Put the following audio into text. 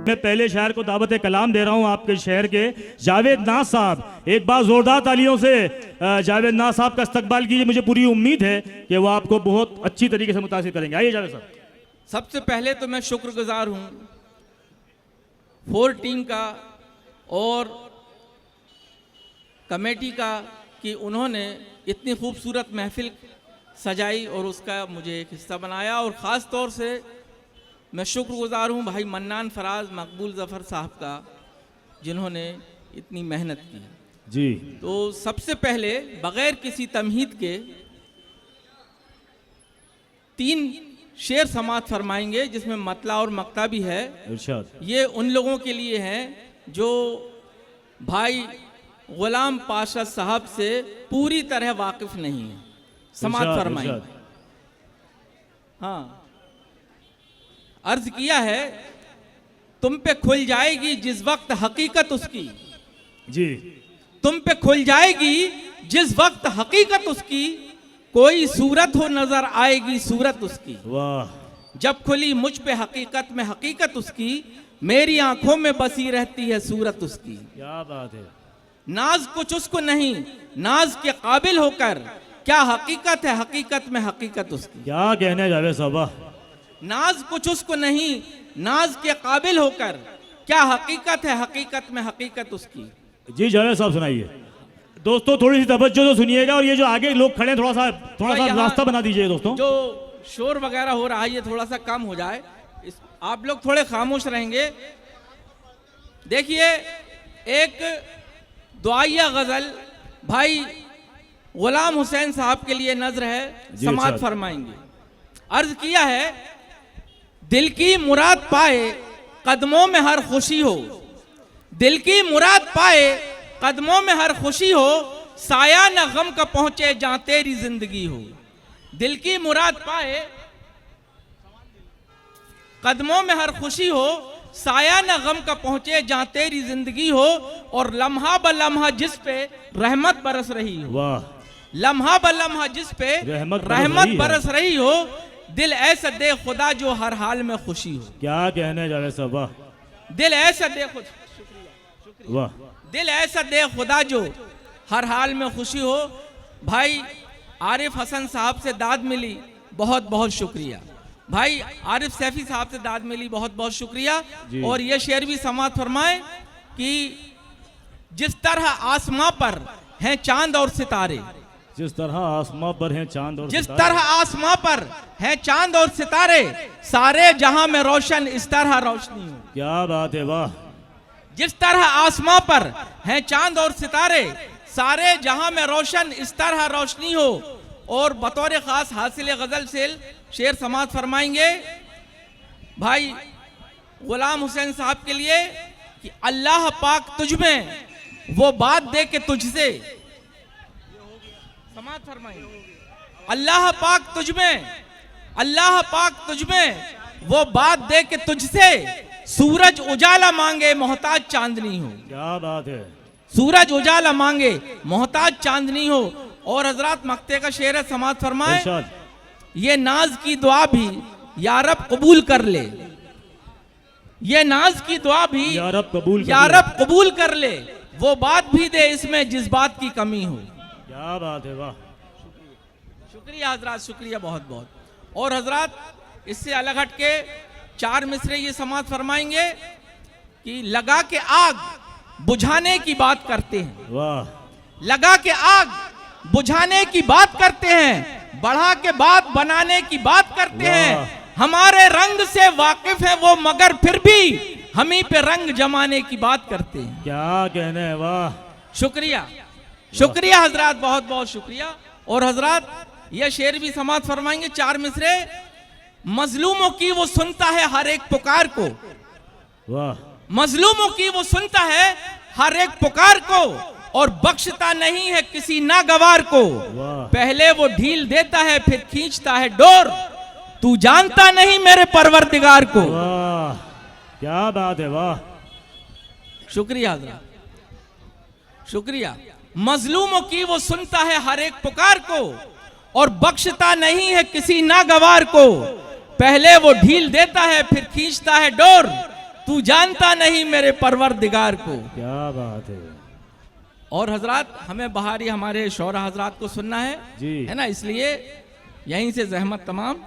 मैं पहले शायर को दावत कलाम दे रहा हूं आपके शहर के जावेद नाज साहब। एक बार जोरदार तालियों से जावेद नाज साहब का इस्तकबाल कीजिए। मुझे पूरी उम्मीद है कि वो आपको बहुत अच्छी तरीके से मुतासिर करेंगे। आइए जावेद साहब। सबसे पहले तो मैं शुक्रगुजार हूं 4 टीम का और कमेटी का कि उन्होंने इतनी खूबसूरत महफिल सजाई और उसका मुझे एक हिस्सा बनाया। और ख़ास तौर से मैं शुक्रगुजार हूँ भाई मन्नान फराज मकबूल ज़फ़र साहब का, जिन्होंने इतनी मेहनत की जी। तो सबसे पहले बग़ैर किसी तमहीद के 3 शेर समात फरमाएंगे, जिसमें मतला और मक्ता भी है। ये उन लोगों के लिए हैं जो भाई गुलाम पाशा साहब से पूरी तरह वाकिफ नहीं है। समात फरमाएंगे। हाँ, अर्ज किया है तुम पे खुल जाएगी जिस वक्त हकीकत उसकी जी, तुम पे खुल जाएगी जिस वक्त हकीकत उसकी, कोई सूरत हो नजर आएगी सूरत उसकी। वाह। जब खुली मुझ पे हकीकत में हकीकत उसकी, मेरी आंखों में बसी रहती है सूरत उसकी। क्या बात है। नाज कुछ उसको नहीं, नाज के काबिल होकर क्या हकीकत है हकीकत में हकीकत उसकी। क्या कहने जावे साहब। नाज कुछ उसको नहीं, नाज के काबिल होकर क्या हकीकत है हकीकत में हकीकत उसकी। जी जावेद साहब सुनाइए। दोस्तों थोड़ी सी तवज्जो तो सुनिएगा, और ये जो आगे लोग खड़े हैं थोड़ा सा रास्ता बना दीजिए दोस्तों। जो शोर वगैरह हो रहा है ये थोड़ा सा कम हो जाए, आप लोग थोड़े खामोश रहेंगे। देखिए, एक दुआया गजल भाई गुलाम हुसैन साहब के लिए नजर है, समात फरमाएंगे। अर्ज किया है दिल की मुराद पाए कदमों में हर खुशी हो, दिल की मुराद पाए कदमों में हर खुशी हो, साया न गम का पहुंचे जहां तेरी जिंदगी हो। दिल की मुराद पाए कदमों में हर खुशी हो, साया न गम का पहुंचे जहां तेरी जिंदगी हो, और लम्हा ब लम्हा जिस पे रहमत बरस रही हो। वाह। लम्हा ब लम्हा जिस पे रहमत बरस रही हो, दिल ऐसा दे खुदा जो हर हाल में खुशी हो। क्या कहने जावे साहब। दिल ऐसा दे खुदा, वाह, दिल ऐसा दे खुदा जो हर हाल में खुशी हो। भाई आरिफ हसन साहब से दाद मिली, बहुत बहुत शुक्रिया। भाई आरिफ सैफी साहब से दाद मिली, बहुत बहुत शुक्रिया। और ये शेर भी समात फरमाए कि जिस तरह आसमां पर हैं चांद और सितारे, जिस तरह आसमां पर हैं चांद और जिस तरह आसमां पर हैं चांद और सितारे, सारे जहां में रोशन इस तरह रोशनी हो। क्या बात है। वाह। जिस तरह आसमां पर हैं चांद और सितारे, सारे जहां में रोशन इस तरह रोशनी हो। और बतौर खास हासिल गजल से शेर समात फरमाएंगे भाई गुलाम हुसैन साहब के लिए कि अल्लाह पाक तुझ में वो बात दे के तुझसे, समात फरमाएंगे अल्लाह पाक तुझ में, अल्लाह पाक तुझ में वो बात दे के तुझसे, सूरज उजाला मांगे मोहताज चांदनी हो। क्या बात है। सूरज उजाला मांगे मोहताज चांदनी हो। और हजरात मक्ते का शेर है, समात फरमाए ये नाज की दुआ भी या रब कबूल कर ले, ये नाज की दुआ भी या रब कबूल कर ले, वो बात भी दे इसमें जिस बात की कमी हो। क्या बात है। वाह, शुक्रिया हजरात, शुक्रिया बहुत बहुत। और हजरात इससे अलग हट के 4 मिसरे ये समात फरमाएंगे कि लगा के आग बुझाने की बात करते हैं। वाह। लगा के आग बुझाने की बात करते हैं, बढ़ा के बात बनाने की बात करते हैं। हमारे रंग से वाकिफ है वो मगर फिर भी हम ही पे रंग जमाने की बात करते हैं। क्या कहने है। वाह, शुक्रिया, शुक्रिया हजरात, बहुत बहुत शुक्रिया। और हजरात यह शेर भी समात फरमाएंगे 4 मिसरे। मजलूमों की वो सुनता है हर एक पुकार को, वाह। मजलूमों की वो सुनता है हर एक पुकार को, और बख्शता नहीं है किसी नागवार को। पहले वो ढील देता है फिर खींचता है डोर, तू जानता नहीं मेरे परवरदिगार को। वाह, क्या बात है। वाह, शुक्रिया हजरात, शुक्रिया। मजलूमों की वो सुनता है हर एक पुकार को, और बख्शता नहीं है किसी नागवार को। पहले वो ढील देता है फिर खींचता है डोर, तू जानता नहीं मेरे परवरदिगार को। क्या बात है। और हजरात हमें बाहरी हमारे शौरा हजरात को सुनना है जी। है ना, इसलिए यहीं से जहमत तमाम